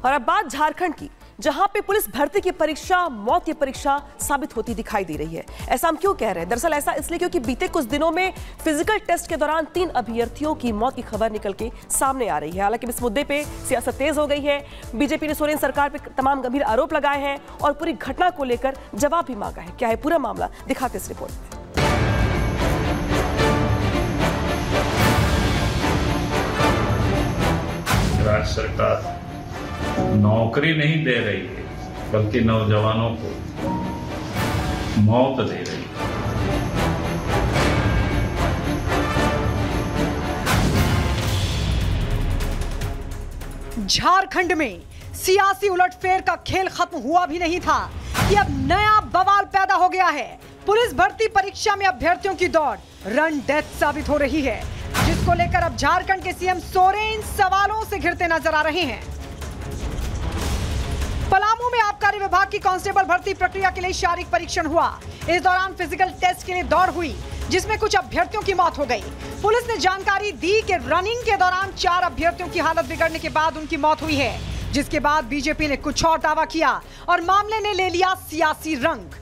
और अब बात झारखंड की, जहां पे पुलिस भर्ती की परीक्षा मौत की परीक्षा साबित होती दिखाई दे रही है। ऐसा हम क्यों कह रहे हैं? दरअसल ऐसा इसलिए क्योंकि बीते कुछ दिनों में फिजिकल टेस्ट के दौरान 3 अभ्यर्थियों की मौत की खबर निकल के सामने आ रही है। हालांकि इस मुद्दे पे सियासत तेज हो गई है। बीजेपी ने सोरेन सरकार पर तमाम गंभीर आरोप लगाए हैं और पूरी घटना को लेकर जवाब भी मांगा है। क्या है पूरा मामला, दिखाते इस रिपोर्ट में। राज्य सरकार नौकरी नहीं दे रही है, बल्कि नौजवानों को मौत दे रही है। झारखंड में सियासी उलटफेर का खेल खत्म हुआ भी नहीं था कि अब नया बवाल पैदा हो गया है। पुलिस भर्ती परीक्षा में अभ्यर्थियों की दौड़ रन डेथ साबित हो रही है, जिसको लेकर अब झारखंड के सीएम सोरेन सवालों से घिरते नजर आ रहे हैं। पलामू में आबकारी विभाग की कांस्टेबल भर्ती प्रक्रिया के लिए शारीरिक परीक्षण हुआ। इस दौरान फिजिकल टेस्ट के लिए दौड़ हुई, जिसमें कुछ अभ्यर्थियों की मौत हो गई। पुलिस ने जानकारी दी कि रनिंग के दौरान 4 अभ्यर्थियों की हालत बिगड़ने के बाद उनकी मौत हुई है, जिसके बाद बीजेपी ने कुछ और दावा किया और मामले ने ले लिया सियासी रंग।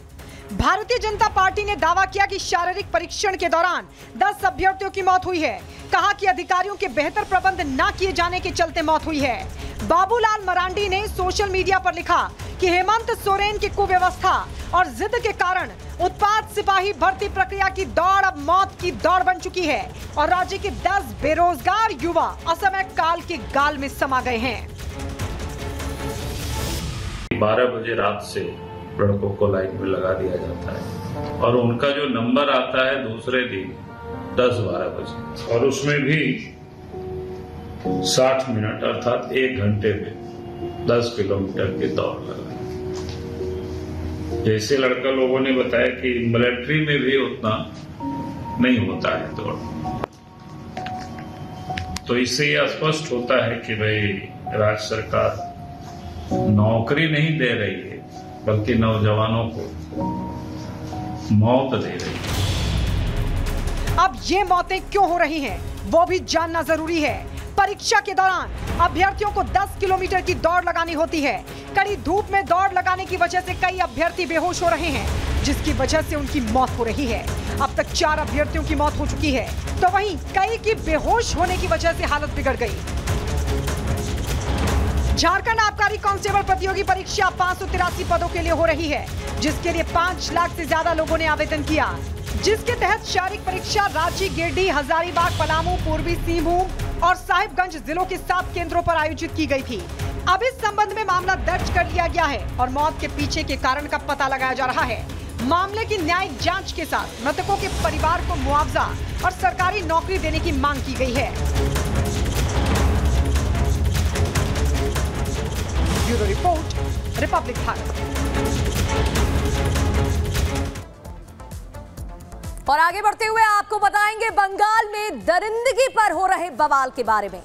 भारतीय जनता पार्टी ने दावा किया कि शारीरिक परीक्षण के दौरान 10 अभ्यर्थियों की मौत हुई है। कहा कि अधिकारियों के बेहतर प्रबंध न किए जाने के चलते मौत हुई है। बाबूलाल मरांडी ने सोशल मीडिया पर लिखा कि हेमंत सोरेन की कुव्यवस्था और जिद के कारण उत्पाद सिपाही भर्ती प्रक्रिया की दौड़ अब मौत की दौड़ बन चुकी है और राज्य के 10 बेरोजगार युवा असमय काल के गाल में समा गए हैं। 12 बजे रात से लड़कों को लाइन में लगा दिया जाता है और उनका जो नंबर आता है दूसरे दिन 10-12 बजे, और उसमें भी 60 मिनट अर्थात 1 घंटे में 10 किलोमीटर की दौड़ लगाई। जैसे लड़का लोगों ने बताया कि मिलिट्री में भी उतना नहीं होता है दौड़, तो इससे यह स्पष्ट होता है कि भाई राज्य सरकार नौकरी नहीं दे रही है, बल्कि नौजवानों को मौत दे रही है। अब ये मौतें क्यों हो रही हैं, वो भी जानना जरूरी है। परीक्षा के दौरान अभ्यर्थियों को 10 किलोमीटर की दौड़ लगानी होती है। कड़ी धूप में दौड़ लगाने की वजह से कई अभ्यर्थी बेहोश हो रहे हैं, जिसकी वजह से उनकी मौत हो रही है। अब तक 4 अभ्यर्थियों की मौत हो चुकी है, तो वहीं कई की बेहोश होने की वजह से हालत बिगड़ गई। झारखंड आबकारी कांस्टेबल प्रतियोगी परीक्षा 583 पदों के लिए हो रही है, जिसके लिए 5 लाख से ज्यादा लोगों ने आवेदन किया, जिसके तहत शारीरिक परीक्षा रांची, गिरिडीह, हजारीबाग, पलामू, पूर्वी सिंहभूम और साहिबगंज जिलों के 7 केंद्रों पर आयोजित की गई थी। अब इस संबंध में मामला दर्ज कर लिया गया है और मौत के पीछे के कारण का पता लगाया जा रहा है। मामले की न्यायिक जांच के साथ मृतकों के परिवार को मुआवजा और सरकारी नौकरी देने की मांग की गई है। Bureau report, Republic Bharat. और आगे बढ़ते हुए आपको बताएंगे बंगाल में दरिंदगी पर हो रहे बवाल के बारे में।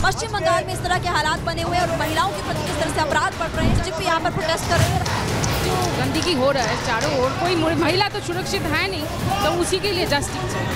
पश्चिम बंगाल में इस तरह के हालात बने हुए हैं और महिलाओं के प्रति किस तरह से अपराध बढ़ रहे हैं। जिप यहाँ पर प्रोटेस्ट कर रहे हैं। जो गंदगी हो रहा है चारों ओर, कोई महिला तो सुरक्षित है नहीं, तो उसी के लिए जस्टिस चाहिए।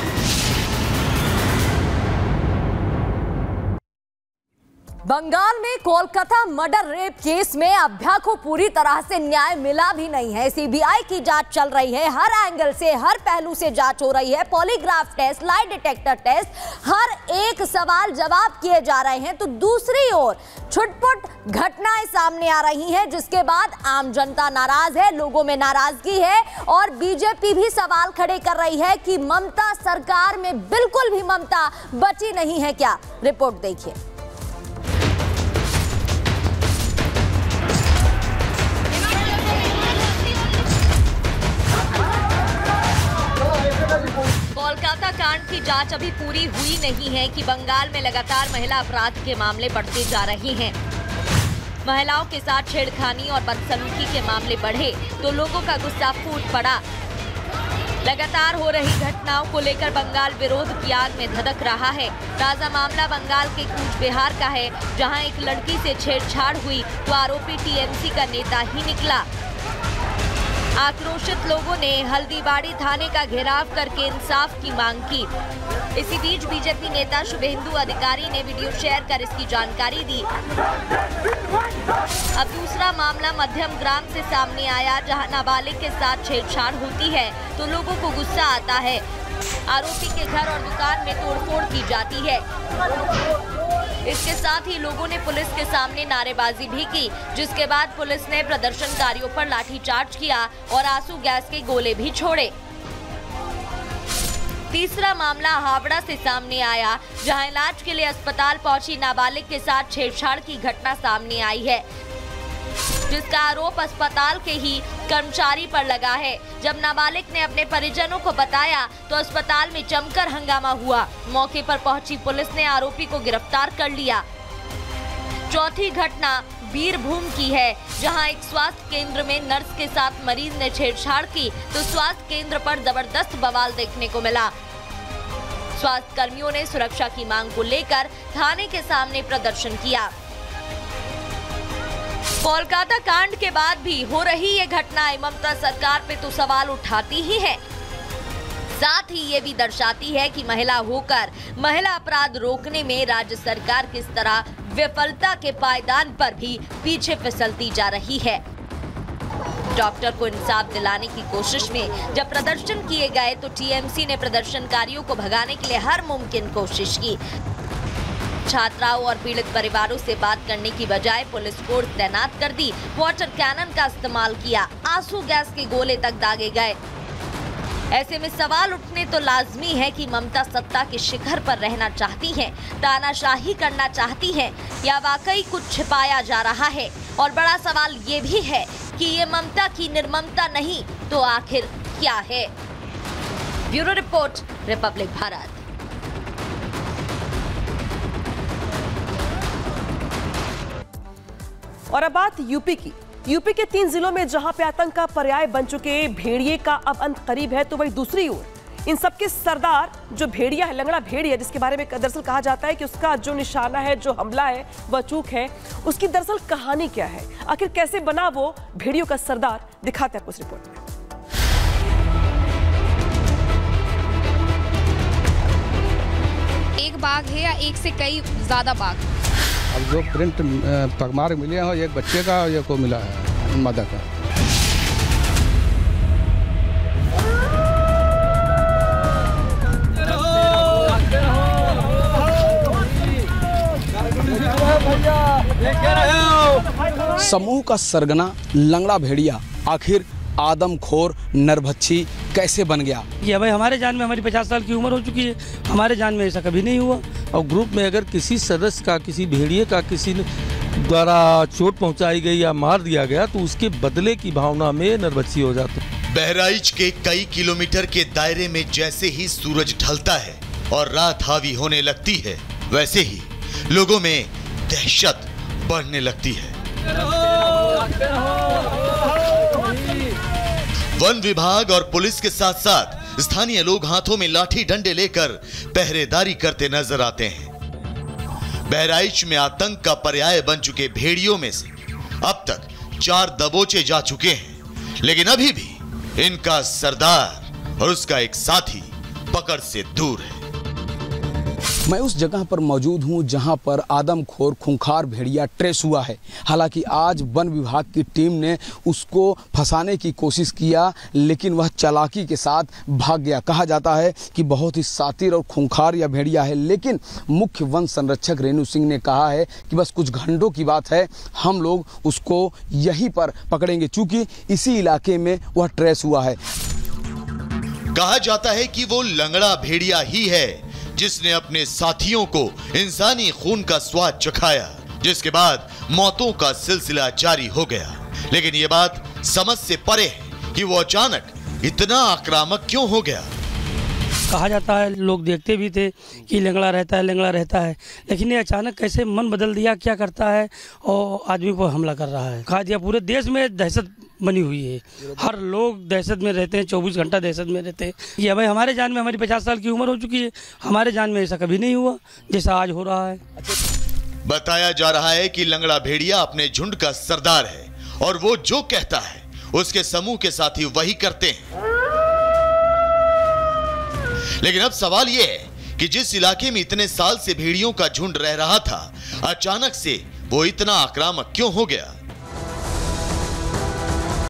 बंगाल में कोलकाता मर्डर रेप केस में अभ्या को पूरी तरह से न्याय मिला भी नहीं है। सीबीआई की जांच चल रही है, हर एंगल से, हर पहलू से जांच हो रही है। Polygraph test, lie detector test, हर एक सवाल जवाब किए जा रहे हैं। तो दूसरी ओर छुटपुट घटनाएं सामने आ रही हैं, जिसके बाद आम जनता नाराज है, लोगों में नाराजगी है और बीजेपी भी सवाल खड़े कर रही है कि ममता सरकार में बिल्कुल भी ममता बची नहीं है क्या? रिपोर्ट देखिए। कोलकाता कांड की जांच अभी पूरी हुई नहीं है कि बंगाल में लगातार महिला अपराध के मामले बढ़ते जा रहे हैं। महिलाओं के साथ छेड़खानी और बदसलूकी के मामले बढ़े तो लोगों का गुस्सा फूट पड़ा। लगातार हो रही घटनाओं को लेकर बंगाल विरोध की आग में धधक रहा है। ताजा मामला बंगाल के कूच बिहार का है, जहां एक लड़की से छेड़छाड़ हुई तो आरोपी टीएमसी का नेता ही निकला। आक्रोशित लोगों ने हल्दीबाड़ी थाने का घेराव करके इंसाफ की मांग की। इसी बीच बीजेपी नेता शुभेंदु अधिकारी ने वीडियो शेयर कर इसकी जानकारी दी। अब दूसरा मामला मध्यम ग्राम से सामने आया, जहां नाबालिग के साथ छेड़छाड़ होती है तो लोगों को गुस्सा आता है। आरोपी के घर और दुकान में तोड़फोड़ की जाती है। इसके साथ ही लोगों ने पुलिस के सामने नारेबाजी भी की, जिसके बाद पुलिस ने प्रदर्शनकारियों पर लाठीचार्ज किया और आंसू गैस के गोले भी छोड़े। तीसरा मामला हावड़ा से सामने आया, जहां इलाज के लिए अस्पताल पहुंची नाबालिग के साथ छेड़छाड़ की घटना सामने आई है, जिसका आरोप अस्पताल के ही कर्मचारी पर लगा है। जब नाबालिग ने अपने परिजनों को बताया तो अस्पताल में जमकर हंगामा हुआ। मौके पर पहुंची पुलिस ने आरोपी को गिरफ्तार कर लिया। चौथी घटना बीरभूम की है, जहां एक स्वास्थ्य केंद्र में नर्स के साथ मरीज ने छेड़छाड़ की तो स्वास्थ्य केंद्र पर जबरदस्त बवाल देखने को मिला। स्वास्थ्य कर्मियों ने सुरक्षा की मांग को लेकर थाने के सामने प्रदर्शन किया। कोलकाता कांड के बाद भी हो रही ये घटनाएं ममता सरकार पे तो सवाल उठाती ही है, साथ ही ये भी दर्शाती है कि महिला होकर महिला अपराध रोकने में राज्य सरकार किस तरह विफलता के पायदान पर भी पीछे फिसलती जा रही है। डॉक्टर को इंसाफ दिलाने की कोशिश में जब प्रदर्शन किए गए तो टीएमसी ने प्रदर्शनकारियों को भगाने के लिए हर मुमकिन कोशिश की। छात्राओं और पीड़ित परिवारों से बात करने की बजाय पुलिस फोर्स तैनात कर दी, वाटर कैनन का इस्तेमाल किया, आंसू गैस के गोले तक दागे गए। ऐसे में सवाल उठने तो लाजमी है कि ममता सत्ता के शिखर पर रहना चाहती हैं, तानाशाही करना चाहती हैं, या वाकई कुछ छिपाया जा रहा है। और बड़ा सवाल ये भी है कि ये ममता की निर्ममता नहीं तो आखिर क्या है। Bureau report, Republic Bharat. और अब बात यूपी की। यूपी के 3 जिलों में जहां पे आतंक का पर्याय बन चुके भेड़िए का अब अंत करीब है, तो वही दूसरी ओर इन सबके सरदार जो भेड़िया है, लंगड़ा भेड़िया, जिसके बारे में दरअसल कहा जाता है कि उसका जो निशाना है, जो हमला है, वह चूक है, उसकी दरअसल कहानी क्या है, आखिर कैसे बना वो भेड़ियों का सरदार, दिखाते हैं आपको इस रिपोर्ट में। एक बाघ है या एक से कई ज्यादा बाघ? अब जो प्रिंट पगमार्क मिले हैं, एक बच्चे का और एक को मिला है मादा का। समूह का सरगना लंगड़ा भेड़िया आखिर आदमखोर नरभक्षी कैसे बन गया? ये भाई हमारे जान में, हमारी 50 साल की उम्र हो चुकी है, हमारे जान में ऐसा कभी नहीं हुआ। और ग्रुप में अगर किसी सदस्य का, किसी भेड़िए का किसी द्वारा चोट पहुंचाई गई या मार दिया गया तो उसके बदले की भावना में नरभक्षी हो जाते हैं। बहराइच के कई किलोमीटर के दायरे में जैसे ही सूरज ढलता है और रात हावी होने लगती है, वैसे ही लोगों में दहशत बढ़ने लगती है। वन विभाग और पुलिस के साथ साथ स्थानीय लोग हाथों में लाठी डंडे लेकर पहरेदारी करते नजर आते हैं। बहराइच में आतंक का पर्याय बन चुके भेड़ियों में से अब तक 4 दबोचे जा चुके हैं, लेकिन अभी भी इनका सरदार और उसका एक साथी पकड़ से दूर है। मैं उस जगह पर मौजूद हूं जहां पर आदमखोर खूंखार भेड़िया ट्रेस हुआ है। हालांकि आज वन विभाग की टीम ने उसको फंसाने की कोशिश किया, लेकिन वह चालाकी के साथ भाग गया। कहा जाता है कि बहुत ही शातिर और खूंखार यह भेड़िया है, लेकिन मुख्य वन संरक्षक रेणु सिंह ने कहा है कि बस कुछ घंटों की बात है, हम लोग उसको यहीं पर पकड़ेंगे, चूंकि इसी इलाके में वह ट्रेस हुआ है। कहा जाता है कि वो लंगड़ा भेड़िया ही है जिसने अपने साथियों को इंसानी खून का स्वाद चखाया, जिसके बाद मौतों का सिलसिला जारी हो गया। लेकिन ये बात समझ से परे है कि वो अचानक इतना आक्रामक क्यों हो गया। कहा जाता है, लोग देखते भी थे कि लंगड़ा रहता है, लंगड़ा रहता है, लेकिन ये अचानक कैसे मन बदल दिया, क्या करता है और आदमी पर हमला कर रहा है। कहा दिया पूरे देश में दहशत बनी हुई है, हर लोग दहशत में रहते हैं, 24 घंटा दहशत में रहते हैं। ये भाई हमारे जान में, हमारी 50 साल की उम्र हो चुकी है, हमारे जान में ऐसा कभी नहीं हुआ जैसा आज हो रहा है। बताया जा रहा है कि लंगड़ा भेड़िया अपने झुंड का सरदार है और वो जो कहता है उसके समूह के साथी वही करते हैं। लेकिन अब सवाल यह है कि जिस इलाके में इतने साल से भेड़ियों का झुंड रह रहा था, अचानक से वो इतना आक्रामक क्यों हो गया?